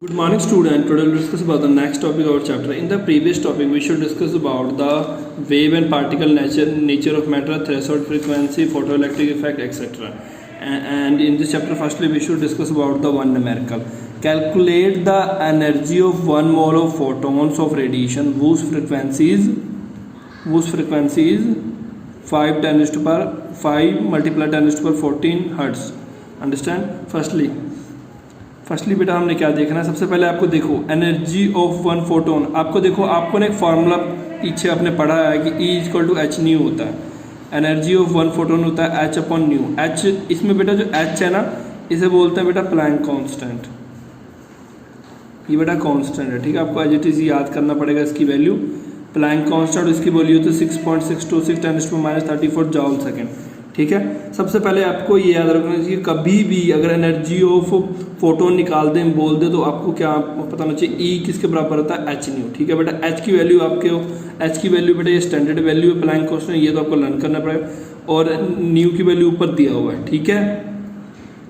Good morning student. Today we'll discuss about the next topic of our chapter. In the previous topic we should discuss about the wave and particle nature of matter, threshold frequency, photoelectric effect, etc. And in this chapter firstly we should discuss about the one numerical. Calculate the energy of 1 mole of photons of radiation whose frequency is 5 10 to the power 5 multiplied 10 to the power 14 hertz. Understand? Firstly बेटा हमने क्या देखना है, सबसे पहले आपको देखो energy of one photon. आपको देखो, आपको ना एक फार्मूला पीछे आपने पढ़ा है कि E equal to H nu होता है। एनर्जी ऑफ वन फोटोन होता है एच अपॉन न्यू। एच इसमें बेटा जो एच है ना, इसे बोलते हैं बेटा प्लैंक कांस्टेंट। ये बेटा कांस्टेंट है, ठीक है। आपको एज इट इज याद करना पड़ेगा इसकी वैल्यू। प्लैंक कांस्टेंट इसकी वैल्यू तो 6.626 10 - 34 जॉल सेकेंड, ठीक है। सबसे पहले आपको ये याद रखना चाहिए, कभी भी अगर एनर्जी ऑफ फोटोन निकाल दें बोल दे तो आपको क्या पता होना चाहिए, ई किसके बराबर होता है, एच न्यू, ठीक है बेटा। एच की वैल्यू आपके एच की वैल्यू बेटा ये स्टैंडर्ड वैल्यू है प्लैंक कांस्टेंट, ये तो आपको लर्न करना पड़ेगा। और न्यू की वैल्यू ऊपर दिया हुआ है, ठीक है।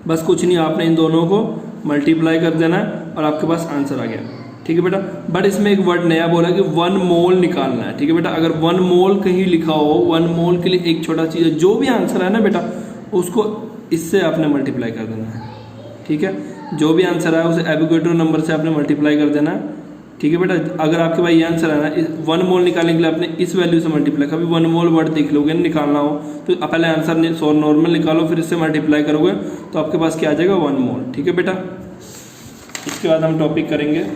बस कुछ नहीं, आपने इन दोनों को मल्टीप्लाई कर देना है और आपके पास आंसर आ गया, ठीक है बेटा। बट इसमें एक वर्ड नया बोला कि 1 मोल निकालना है, ठीक है बेटा। अगर 1 मोल कहीं लिखा हो, 1 मोल के लिए एक छोटा चीज़ है, जो भी आंसर है ना बेटा उसको इससे आपने मल्टीप्लाई कर देना है, ठीक है। जो भी आंसर है उसे एवोगैड्रो नंबर से आपने मल्टीप्लाई कर देना है, ठीक है बेटा। अगर आपके पास ये आंसर है ना, 1 मोल निकालने के लिए आपने इस वैल्यू से मल्टीप्लाई, कभी 1 मोल वर्ड देख लोगे निकालना हो तो पहले आंसर नॉर्मल निकालो, फिर इससे मल्टीप्लाई करोगे तो आपके पास क्या आ जाएगा, 1 मोल, ठीक है बेटा। इसके बाद हम टॉपिक करेंगे,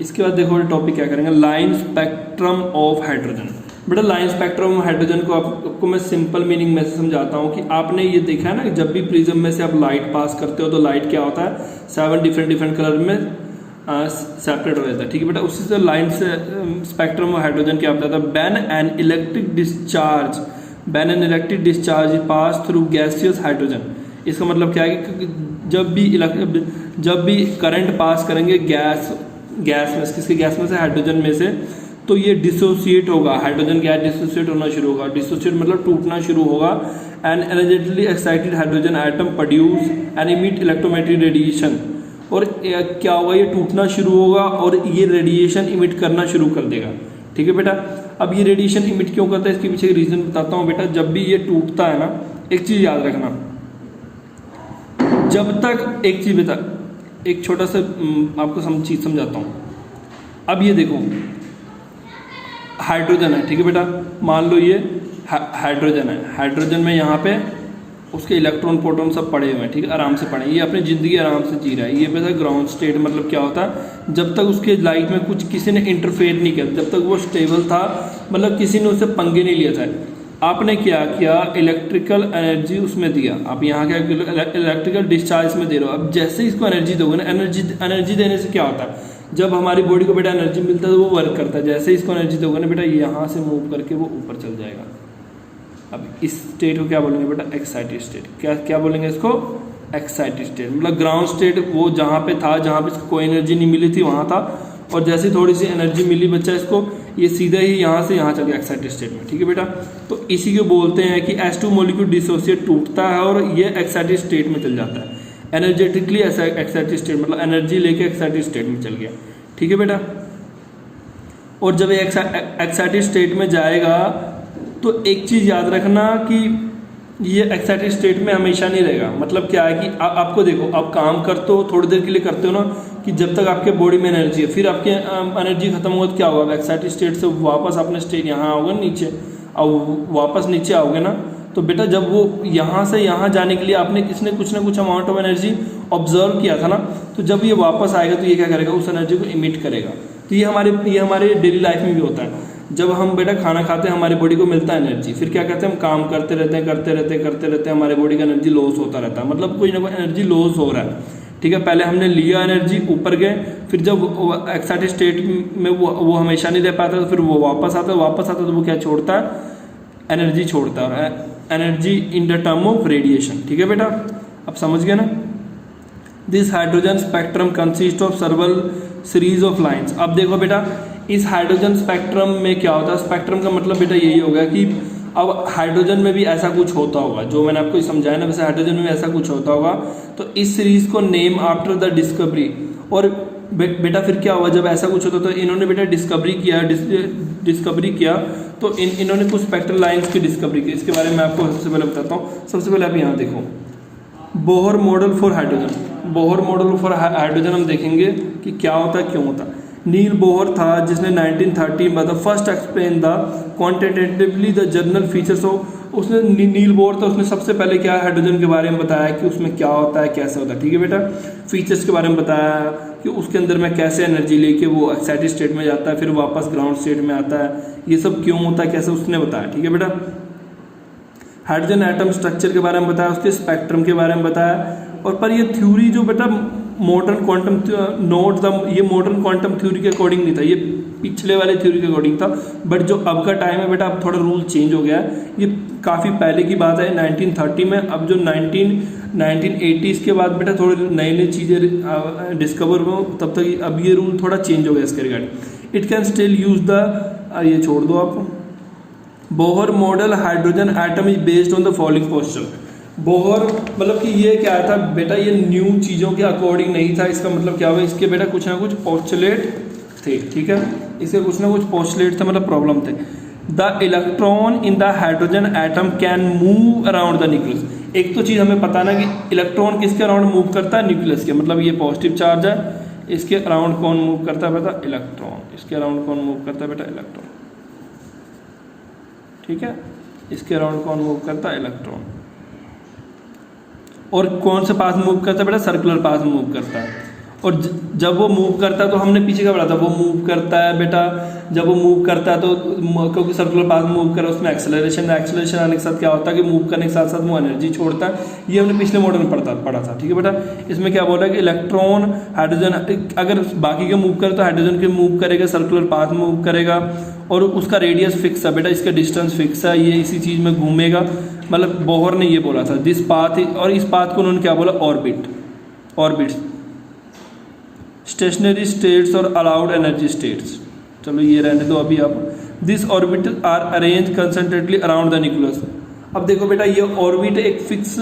इसके बाद देखो टॉपिक क्या करेंगे, लाइन स्पेक्ट्रम ऑफ हाइड्रोजन। बेटा लाइन स्पेक्ट्रम ऑफ हाइड्रोजन को आपको मैं सिंपल मीनिंग में से समझाता हूँ कि आपने ये देखा है ना, जब भी प्रिज्म में से आप लाइट पास करते हो तो लाइट क्या होता है, 7 डिफरेंट कलर में सेपरेट हो जाता है, ठीक है बेटा। उसी से लाइन से स्पेक्ट्रम ऑफ हाइड्रोजन क्या होता है, when an electric discharge pass through gaseous hydrogen. इसका मतलब क्या है कि जब भी करंट पास करेंगे गैस में, किसके गैस में से, हाइड्रोजन में से, तो ये डिसोसिएट होगा, हाइड्रोजन गैस डिसोसिएट होना शुरू होगा। डिसोसिएट मतलब टूटना शुरू होगा। And energetically excited hydrogen atom produce and emit electromagnetic radiation. और क्या होगा, ये टूटना शुरू होगा और ये रेडिएशन इमिट करना शुरू कर देगा, ठीक है बेटा। अब ये रेडिएशन इमिट क्यों करता है, इसके पीछे रीजन बताता हूँ बेटा। जब भी ये टूटता है ना, एक चीज याद रखना, जब तक एक चीज बेटा, एक छोटा सा आपको चीज समझाता हूँ। अब ये देखो हाइड्रोजन है, ठीक है बेटा। मान लो ये हाइड्रोजन है, हाइड्रोजन में यहाँ पे उसके इलेक्ट्रॉन प्रोटॉन सब पड़े हुए हैं, ठीक है, आराम से पड़े, ये अपनी ज़िंदगी आराम से जी रहा है। ये बेटा ग्राउंड स्टेट मतलब क्या होता है, जब तक उसके लाइफ में कुछ किसी ने इंटरफेयर नहीं किया, जब तक वो स्टेबल था, मतलब किसी ने उससे पंगे नहीं लिया था। आपने क्या किया, इलेक्ट्रिकल एनर्जी उसमें दिया, आप यहाँ क्या इलेक्ट्रिकल डिस्चार्ज में दे रहे हो। अब जैसे इसको एनर्जी दोगे ना, एनर्जी देने से क्या होता है, जब हमारी बॉडी को बेटा एनर्जी मिलता है तो वो वर्क करता है। जैसे इसको एनर्जी दोगे ना बेटा, यहाँ से मूव करके वो ऊपर चल जाएगा। अब इस स्टेट को क्या बोलेंगे बेटा, एक्साइटेड स्टेट। क्या बोलेंगे इसको, एक्साइटेड स्टेट। मतलब ग्राउंड स्टेट वो जहाँ पे था, जहाँ पे इसको कोई एनर्जी नहीं मिली थी वहाँ था, और जैसे थोड़ी सी एनर्जी मिली बच्चा इसको, ये सीधा ही यहाँ से यहाँ चल गया एक्साइटेड स्टेट में, ठीक है बेटा। तो इसी को बोलते हैं कि H2 मॉलिक्यूल डिसोसिएट टूटता है और ये एक्साइटेड स्टेट में चल जाता है। एनर्जेटिकली एक्साइटेड स्टेट मतलब एनर्जी लेके एक्साइटेड स्टेट में चल गया, ठीक है बेटा। और जब ये एक्साइटेड स्टेट में जाएगा तो एक चीज़ याद रखना कि ये एक्साइटेड स्टेट में हमेशा नहीं रहेगा। मतलब क्या है कि आपको देखो, आप काम करते हो थोड़ी देर के लिए करते हो ना, कि जब तक आपके बॉडी में एनर्जी है, फिर आपकी एनर्जी खत्म होगा तो क्या होगा, एक्साइटेड स्टेट से वापस अपने स्टेट यहाँ आओगे नीचे, और वापस नीचे आओगे ना, तो बेटा जब वो यहाँ से यहाँ जाने के लिए आपने इसने कुछ ना कुछ अमाउंट ऑफ एनर्जी ऑब्जर्व किया था ना, तो जब ये वापस आएगा तो ये क्या करेगा, उस एनर्जी को इमिट करेगा। तो ये हमारे डेली लाइफ में भी होता है। जब हम बेटा खाना खाते हैं हमारी बॉडी को मिलता है एनर्जी, फिर क्या करते हैं, हम काम करते रहते हैं, हमारे बॉडी का एनर्जी लॉस होता रहता है, मतलब कोई ना कोई एनर्जी लॉस हो रहा है, ठीक है। पहले हमने लिया एनर्जी, ऊपर गए, फिर जब एक्साइटेड स्टेट में वो हमेशा नहीं दे पाता, तो फिर वो वापस आता है तो वो क्या छोड़ता है, एनर्जी छोड़ता है, energy in the term of radiation, ठीक है बेटा। अब समझ गए ना। This hydrogen spectrum consist of सर्वल series of lines. अब देखो बेटा, इस हाइड्रोजन स्पेक्ट्रम में क्या होता है, स्पेक्ट्रम का मतलब बेटा यही होगा कि अब हाइड्रोजन में भी ऐसा कुछ होता होगा, जो मैंने आपको समझाया ना, वैसे हाइड्रोजन में भी ऐसा कुछ होता होगा। तो इस सीरीज को नेम आफ्टर द डिस्कवरी। और बेटा फिर क्या हुआ, जब ऐसा कुछ होता तो इन्होंने बेटा डिस्कवरी किया तो इन्होंने कुछ स्पेक्ट्रल लाइंस की डिस्कवरी की। इसके बारे में आपको सबसे पहले बताता हूँ। सबसे पहले आप यहाँ देखो, Bohr model for hydrogen. Bohr model for hydrogen हम देखेंगे कि क्या होता है, क्यों होता है। नील बोहर था जिसने 1930 में the first explain the quantitatively the general features of, उसने नील बोहर था, उसने सबसे पहले क्या हाइड्रोजन के बारे में बताया कि उसमें क्या होता है, कैसे होता है। ठीक है बेटा, फीचर्स के बारे में बताया कि उसके अंदर में कैसे एनर्जी लेके वो एक्साइटेड स्टेट में जाता है, फिर वापस ग्राउंड स्टेट में आता है, ये सब क्यों होता है, कैसे, उसने बताया। ठीक है बेटा, हाइड्रोजन एटम स्ट्रक्चर के बारे में बताया, उसके स्पेक्ट्रम के बारे में बताया। और पर ये थ्योरी जो बेटा मॉडर्न क्वांटम ये मॉडर्न क्वांटम थ्योरी के अकॉर्डिंग नहीं था, ये पिछले वाले थ्योरी के अकॉर्डिंग था। बट जो अब का टाइम है बेटा, अब थोड़ा रूल चेंज हो गया है। ये काफ़ी पहले की बात है 1930 में। अब जो 1980s के बाद बेटा थोड़ी नई नई चीज़ें डिस्कवर हो, तब तक अब ये रूल थोड़ा चेंज हो गया इसके regarding. It can still use the, ये छोड़ दो आप, Bohr model hydrogen atom is based on the following posture. Bohr मतलब कि ये क्या था बेटा, ये न्यू चीज़ों के अकॉर्डिंग नहीं था। इसका मतलब क्या हुआ, इसके बेटा कुछ ना कुछ पोस्टुलेट थे। ठीक है, इसके कुछ ना कुछ पोस्टुलेट थे, मतलब प्रॉब्लम थे। The electron in the hydrogen atom can move around the nucleus. एक तो चीज़ हमें पता ना कि इलेक्ट्रॉन किसके अराउंड मूव करता है, न्यूक्लियस के। मतलब ये पॉजिटिव चार्ज है, इसके अराउंड कौन मूव करता है बेटा, इलेक्ट्रॉन। इसके अराउंड कौन मूव करता है बेटा, इलेक्ट्रॉन। ठीक है, इसके अराउंड कौन मूव करता है, इलेक्ट्रॉन। और कौन से पाथ मूव करता है बेटा, सर्कुलर पाथ मूव करता है। और जब वो मूव करता है तो हमने पीछे क्या पढ़ा था, वो मूव करता है बेटा, जब वो मूव करता है तो क्योंकि सर्कुलर पाथ मूव करे उसमें एक्सेलरेशन आने के साथ क्या होता है कि मूव करने के साथ साथ वो एनर्जी छोड़ता है। ये हमने पिछले मॉडल में पढ़ा था। ठीक है बेटा, इसमें क्या बोला कि इलेक्ट्रॉन हाइड्रोजन अगर बाकी के मूव करे तो हाइड्रोजन के मूव करेगा, सर्कुलर पाथ मूव करेगा और उसका रेडियस फिक्स है बेटा, इसका डिस्टेंस फिक्स है, ये इसी चीज़ में घूमेगा। मतलब बोहर ने ये बोला था दिस पाथ, और इस पाथ को उन्होंने क्या बोला, ऑर्बिट्स, स्टेशनरी स्टेट्स और अलाउड एनर्जी स्टेट्स। चलो ये रहने दो अभी आप। This orbit are arrange concentrically around the nucleus. अब देखो बेटा, ये ऑर्बिट एक फिक्स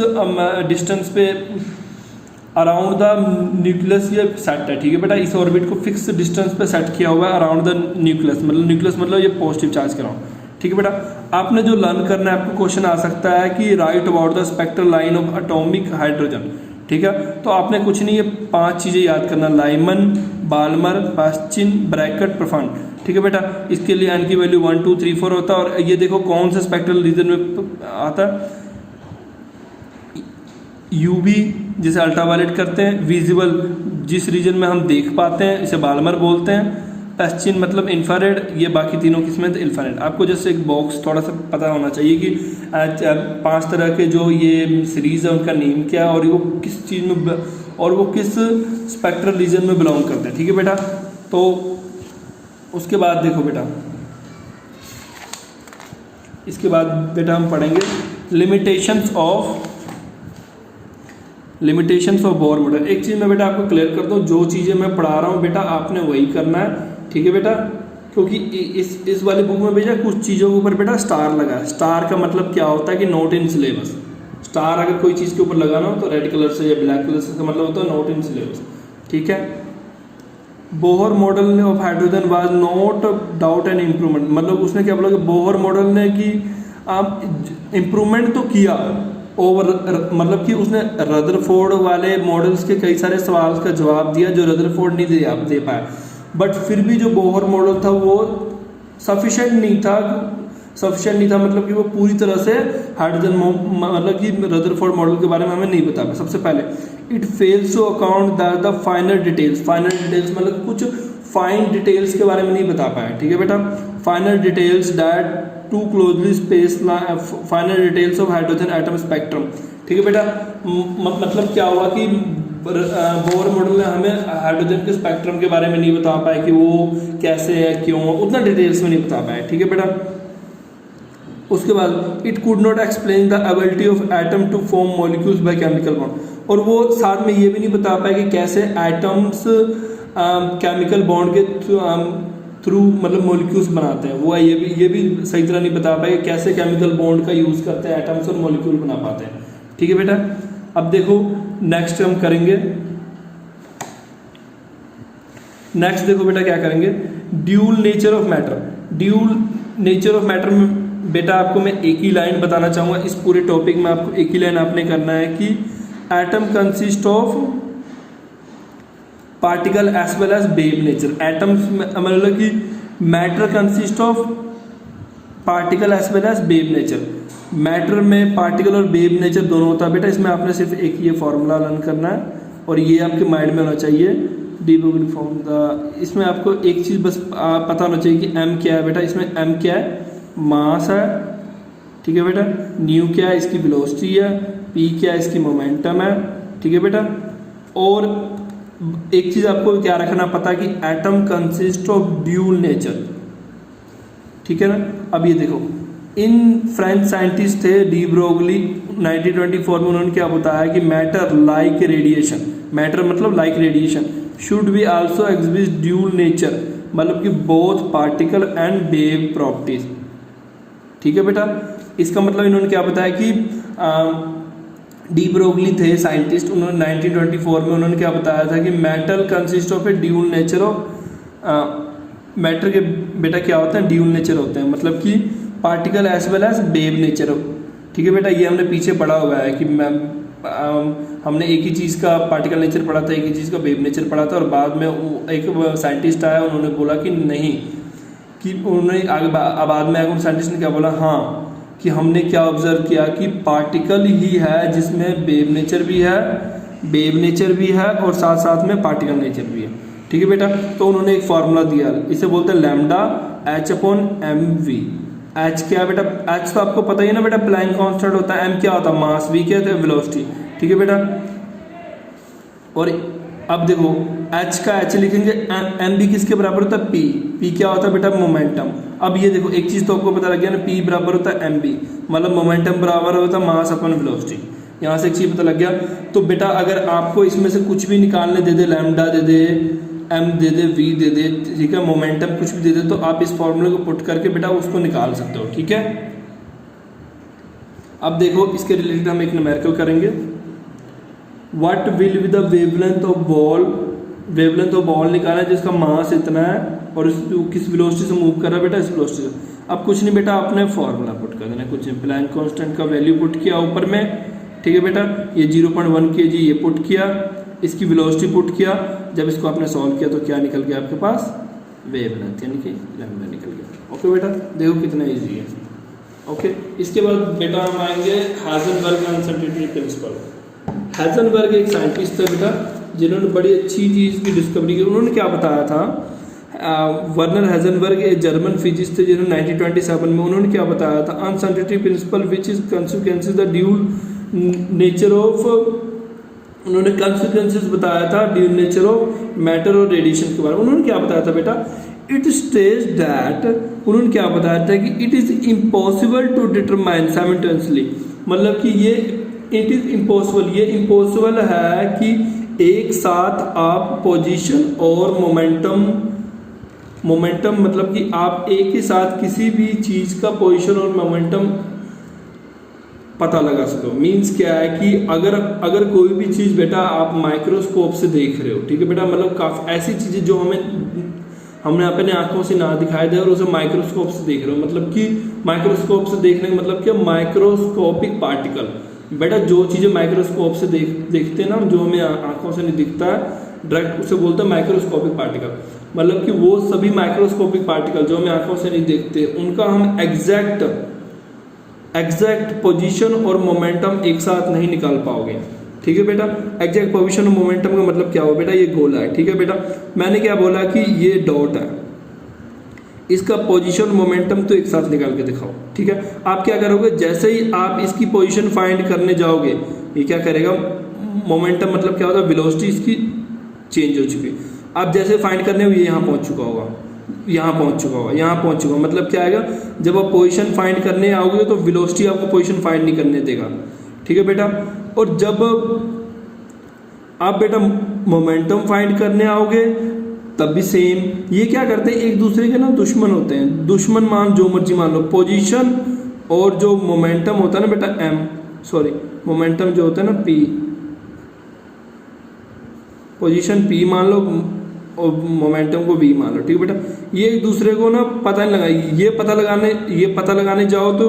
डिस्टेंस पे अराउंड द न्यूक्लियस ये सेट है। ठीक है बेटा, इस ऑर्बिट को फिक्स डिस्टेंस पे सेट किया हुआ है अराउंड द न्यूक्लियस। मतलब ये पॉजिटिव चार्ज के अराउंड। ठीक है बेटा, आपने जो लर्न करना है, आपको क्वेश्चन आ सकता है कि right about the spectral line of atomic hydrogen. ठीक है, तो आपने कुछ नहीं, ये 5 चीज़ें याद करना, लाइमन, बाल्मर, पास्चिन, ब्रैकेट, प्रोफांड। ठीक है बेटा, इसके लिए n की वैल्यू 1 2 3 4 होता है। और ये देखो कौन से स्पेक्ट्रल रीजन में आता है, यूवी जिसे अल्ट्रावायलेट करते हैं, विजिबल जिस रीजन में हम देख पाते हैं इसे बाल्मर बोलते हैं, पैस्चिन मतलब इंफ्रारेड, ये बाकी तीनों किस्में इंफ्रारेड। आपको जैसे एक बॉक्स थोड़ा सा पता होना चाहिए कि 5 तरह के जो ये सीरीज है उनका नेम क्या है और वो किस चीज़ में और वो किस स्पेक्ट्रल रीजन में बिलोंग करते हैं। ठीक है बेटा, तो उसके बाद देखो बेटा, इसके बाद बेटा हम पढ़ेंगे लिमिटेशंस ऑफ बोहर मॉडल। एक चीज़ मैं बेटा आपको क्लियर कर दूं, जो चीज़ें मैं पढ़ा रहा हूँ बेटा आपने वही करना है। ठीक है बेटा, क्योंकि इस वाली बुक में बेटा कुछ चीज़ों के ऊपर बेटा स्टार लगा है। स्टार का मतलब क्या होता है कि नॉट इन सिलेबस। स्टार अगर कोई चीज़ के ऊपर लगाना हो तो रेड कलर से या ब्लैक कलर से, मतलब होता है नॉट इन सिलेबस। ठीक है, Bohr model of hydrogen was not doubt and improvement. मतलब उसने क्या बोला कि बोहर मॉडल ने कि इम्प्रूवमेंट तो किया ओवर, मतलब कि उसने रदरफोर्ड वाले मॉडल्स के कई सारे सवाल का जवाब दिया जो रदरफोर्ड नहीं दे पाया। बट फिर भी जो बोहर मॉडल था वो सफिशिएंट नहीं था, मतलब कि वो पूरी तरह से हाइड्रोजन मतलब कि रदरफोर्ड मॉडल के बारे में हमें नहीं बता पाया। सबसे पहले it fails to account the final details मतलब कुछ फाइन डिटेल्स के बारे में नहीं बता पाया। ठीक है बेटा, final details that to closely space final details of hydrogen atom spectrum. ठीक है बेटा, मतलब क्या हुआ कि बोहर मॉडल ने हमें हाइड्रोजन के स्पेक्ट्रम के बारे में नहीं बता पाया कि वो कैसे है, क्यों, उतना डिटेल्स में नहीं बता पाया। ठीक है बेटा, उसके बाद it could not explain the ability of atom to form molecules by chemical bond. और वो साथ में ये भी नहीं बता पाया कि कैसे एटम्स केमिकल बॉन्ड के थ्रू मतलब मॉलिक्यूल्स बनाते हैं, वो ये भी सही तरह नहीं बता पाए कैसे केमिकल बॉन्ड का यूज़ करते हैं एटम्स और मॉलिक्यूल बना पाते हैं। ठीक है बेटा, अब देखो नेक्स्ट हम करेंगे, नेक्स्ट देखो बेटा क्या करेंगे, dual nature of matter. Dual nature of matter में बेटा आपको मैं एक ही लाइन बताना चाहूँगा इस पूरे टॉपिक में, आपको एक ही लाइन आपने करना है कि atom consist of particle as well as wave nature. Atoms मतलब कि matter consist of particle as well as wave nature. Matter में पार्टिकल और वेव नेचर दोनों होता है बेटा, इसमें आपने सिर्फ एक ये फॉर्मूला लर्न करना है और ये आपके माइंड में होना चाहिए, डी ब्रोगली फॉर्म द। इसमें आपको एक चीज़ बस पता होना चाहिए कि एम क्या है बेटा, इसमें एम क्या है, मास है, ठीक है बेटा, न्यू क्या है, इसकी वेलोसिटी है, पी क्या है, इसकी मोमेंटम है, ठीक है बेटा। और एक चीज़ आपको क्या रखना पता कि atom consist of dual nature, ठीक है ना। अब ये देखो, इन फ्रेंच साइंटिस्ट थे डी ब्रोगली 1924 में, उन्होंने क्या बताया कि मैटर लाइक रेडिएशन, मैटर मतलब like radiation, should be also exhibit dual nature, मतलब कि both particle and wave properties. ठीक है बेटा, इसका मतलब इन्होंने क्या बताया कि डी ब्रोगली थे साइंटिस्ट, उन्होंने 1924 में उन्होंने क्या बताया था कि metal consist of A dual nature of matter के बेटा क्या होते हैं, ड्यूल नेचर होते हैं, मतलब कि particle as well as wave nature. ठीक है बेटा, ये हमने पीछे पढ़ा हुआ है कि हमने एक ही चीज़ का पार्टिकल नेचर पढ़ा था, एक ही चीज़ का वेव नेचर पढ़ा था, और बाद में एक साइंटिस्ट आया, उन्होंने बोला कि नहीं, कि उन्होंने आगे बाद में आगे साइंटिस्ट ने क्या बोला, हाँ, कि हमने क्या ऑब्जर्व किया कि पार्टिकल ही है जिसमें वेव नेचर भी है और साथ साथ में पार्टिकल नेचर भी है। ठीक है बेटा, तो उन्होंने एक फार्मूला दिया, इसे बोलते हैं lambda H upon M V. H क्या है बेटा, एच तो आपको पता ही है ना बेटा, प्लैंक कांस्टेंट होता है, एम क्या होता है, मास, वी क्या होता है, वेलोसिटी। ठीक है बेटा, और अब देखो एच का एच लिखेंगे, एम बी किसके बराबर होता है, पी, पी क्या होता है बेटा, मोमेंटम। अब ये देखो एक चीज़ तो आपको पता लग गया ना, पी बराबर होता है एम बी, मतलब मोमेंटम बराबर होता है मास अपन वेलोसिटी। यहाँ से एक चीज़ पता लग गया। तो बेटा अगर आपको इसमें से कुछ भी निकालने दे दे, लैम्डा दे दे, एम दे दे, वी दे दे, ठीक है, मोमेंटम कुछ भी दे दे, तो आप इस फॉर्मूले को पुट करके बेटा उसको निकाल सकते हो। ठीक है, अब देखो इसके रिलेटेड हम एक न्यूमेरिकल करेंगे। What will be the wavelength of ball, wavelength of ball निकालना है जिसका मास इतना है और किस वेलोसिटी से मूव कर रहा है बेटा, इस वेलोसिटी से। अब कुछ नहीं बेटा, आपने फॉर्मूला पुट कर देना, कुछ प्लैंक कांस्टेंट का वैल्यू पुट किया ऊपर में, ठीक है बेटा, ये 0.1 kg ये पुट किया, इसकी वेलोसिटी पुट किया, जब इसको आपने सॉल्व किया तो क्या निकल गया आपके पास, वेवलेंथ यानी कि लैम्डा निकल गया। ओके बेटा, देखो कितना ईजी है। ओके, इसके बाद बेटा हम आएंगे हाइजेनबर्ग अनसर्टेनिटी प्रिंसिपल। हाइजेनबर्ग एक साइंटिस्ट थे बेटा, जिन्होंने बड़ी अच्छी चीज़ की डिस्कवरी की। उन्होंने क्या बताया था, वर्नर हाइजेनबर्ग एक जर्मन फिजिस्ट थे जिन्होंने 1927 में उन्होंने क्या बताया था, uncertainty principle which is consequences the dual nature of, उन्होंने कंसिक्वेंसेस बताया था ड्यूल नेचर ऑफ मैटर और रेडिएशन के बारे में। उन्होंने क्या बताया था बेटा, इट स्टेज दैट, उन्होंने क्या बताया था कि it is impossible to determine simultaneously, मतलब कि ये इट इज इम्पॉसिबल, ये इम्पॉसिबल है कि एक साथ आप पोजीशन और मोमेंटम मतलब कि आप एक ही साथ किसी भी चीज़ का पोजीशन और मोमेंटम पता लगा सको। मीन्स क्या है कि अगर कोई भी चीज़ बेटा आप माइक्रोस्कोप से देख रहे हो, ठीक है बेटा, मतलब काफ़ी ऐसी चीज़ें जो हमने अपने आंखों से ना दिखाई दे और उसे माइक्रोस्कोप से देख रहे हो, मतलब कि माइक्रोस्कोप से देखने का मतलब क्या, माइक्रोस्कोपिक पार्टिकल। बेटा जो चीज़ें माइक्रोस्कोप से देखते हैं ना, जो हमें आंखों से नहीं दिखता है डायरेक्ट, उसे बोलते हैं माइक्रोस्कोपिक पार्टिकल। मतलब कि वो सभी माइक्रोस्कोपिक पार्टिकल जो हमें आंखों से नहीं देखते, उनका हम एग्जैक्ट पोजीशन और मोमेंटम एक साथ नहीं निकाल पाओगे। ठीक है बेटा, एग्जैक्ट पोजीशन और मोमेंटम का मतलब क्या हो बेटा, ये गोला है, ठीक है बेटा, मैंने क्या बोला कि ये डॉट है, इसका पोजीशन मोमेंटम तो एक साथ निकाल के दिखाओ। ठीक है, आप क्या करोगे, जैसे ही आप इसकी पोजीशन फाइंड करने जाओगे, ये क्या करेगा, मोमेंटम मतलब क्या होता है, वेलोसिटी इसकी चेंज हो चुकी है। आप जैसे फाइंड करने हो, ये यहाँ पहुँच चुका होगा, यहाँ पहुँच चुका होगा, यहाँ पहुँच चुका, मतलब क्या आएगा, जब आप पोजीशन फाइंड करने आओगे तो वेलोसिटी आपको पोजीशन फाइंड नहीं करने देगा। ठीक है बेटा, और जब आप बेटा मोमेंटम फाइंड करने आओगे तब भी सेम। ये क्या करते हैं, एक दूसरे के ना दुश्मन होते हैं, दुश्मन मान जो मर्जी मान लो। पोजीशन और जो मोमेंटम होता है ना बेटा मोमेंटम जो होता है ना p, पोजीशन p मान लो और मोमेंटम को v मान लो, ठीक है बेटा। ये एक दूसरे को ना पता नहीं लगा, ये पता लगाने जाओ तो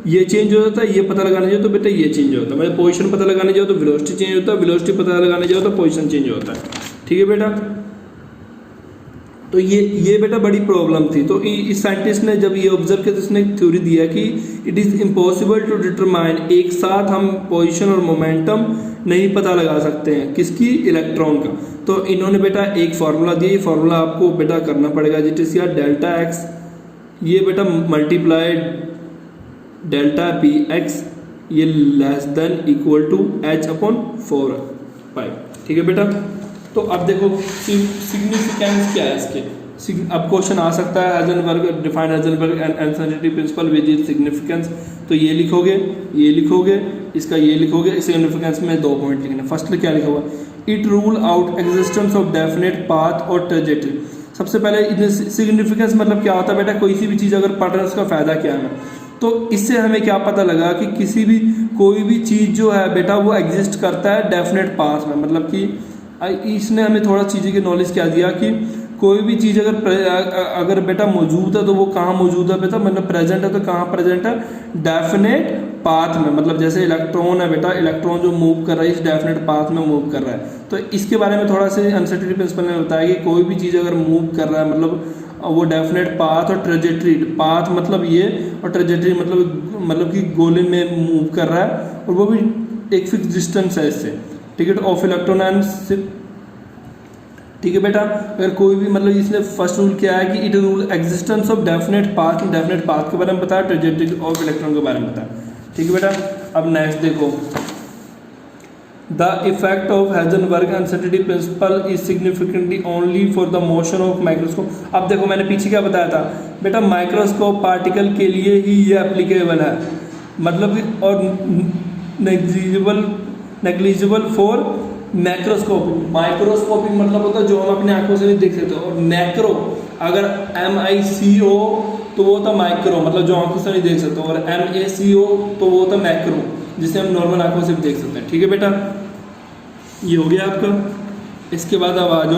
ये चेंज हो जाता है, ये पता लगाने जाओ तो बेटा ये चेंज होता है। मतलब पोजीशन पता लगाने जाओ तो वेलोसिटी चेंज होता है, वेलोसिटी पता लगाने जाओ तो पोजीशन चेंज होता है, ठीक है बेटा। तो ये बेटा बड़ी प्रॉब्लम थी। तो इस साइंटिस्ट ने जब ये ऑब्जर्व किया तो उसने एक थ्योरी दिया कि it is impossible to determine, एक साथ हम पोजीशन और मोमेंटम नहीं पता लगा सकते हैं, किसकी, इलेक्ट्रॉन का। तो इन्होंने बेटा एक फार्मूला दिया, ये फार्मूला आपको बेटा करना पड़ेगा, जिट इज डेल्टा एक्स, ये बेटा मल्टीप्लाई डेल्टा पी एक्स, ये less than equal to h/4π, ठीक है बेटा। तो अब देखो सिग्निफिकेंस क्या है इसके। अब क्वेश्चन आ सकता है, Heisenberg define Heisenberg uncertainty principle with its significance. तो ये लिखोगे, इसका ये लिखोगे। सिग्निफिकेंस में 2 पॉइंट लिखने। फर्स्ट क्या लिखा हुआ, it rule out existence of definite path और ट्रेजेक्टरी। सबसे पहले सिग्निफिकेंस मतलब क्या होता है बेटा, कोई सी भी चीज़ अगर पढ़ रहे हैं उसका फायदा क्या है। तो इससे हमें क्या पता लगा कि कोई भी चीज़ जो है बेटा वो एग्जिस्ट करता है डेफिनेट पाथ में। मतलब कि इसने हमें थोड़ा चीज़ें की नॉलेज क्या दिया कि कोई भी चीज़ अगर बेटा मौजूद है तो वो कहाँ मौजूद है बेटा, मतलब प्रेजेंट है तो कहाँ प्रेजेंट है, डेफिनेट पाथ में। मतलब जैसे इलेक्ट्रॉन है बेटा, इलेक्ट्रॉन जो मूव कर रहा है इस डेफिनेट पाथ में मूव कर रहा है। तो इसके बारे में थोड़ा सा अनसर्टेनिटी प्रिंसिपल ने बताया कि कोई भी चीज़ अगर मूव कर रहा है मतलब वो डेफिनेट पाथ और ट्रेजेक्टरी, पाथ मतलब ये और ट्रेजेक्टरी मतलब कि गोले में मूव कर रहा है और वो भी एक फिक्स डिस्टेंस है इससे, ठीक है, ऑफ इलेक्ट्रॉन एंड, ठीक है बेटा। अगर कोई भी मतलब इसने फर्स्ट रूल क्या है कि it rule existence of definite path के बारे में बताया, ट्रेजेक्टरी ऑफ इलेक्ट्रॉन के बारे में बताया, ठीक है बेटा। अब नेक्स्ट देखो, the effect of Heisenberg uncertainty principle is significantly only for the motion of microscope. अब देखो मैंने पीछे क्या बताया था बेटा, माइक्रोस्कोप पार्टिकल के लिए ही ये एप्लीकेबल है, मतलब कि और नेग्लिजिबल फॉर मैक्रोस्कोपिक। माइक्रोस्कोपिक मतलब होता है जो हम अपने आंखों से नहीं देख सकते, और मैक्रो अगर MICO तो वो होता माइक्रो, मतलब जो आंखों से नहीं देख सकते, और MACO तो वो होता मैक्रो, जिसे हम नॉर्मल आंखों से भी देख सकते हैं, ठीक है बेटा। ये हो गया आपका। इसके बाद अब आ जाओ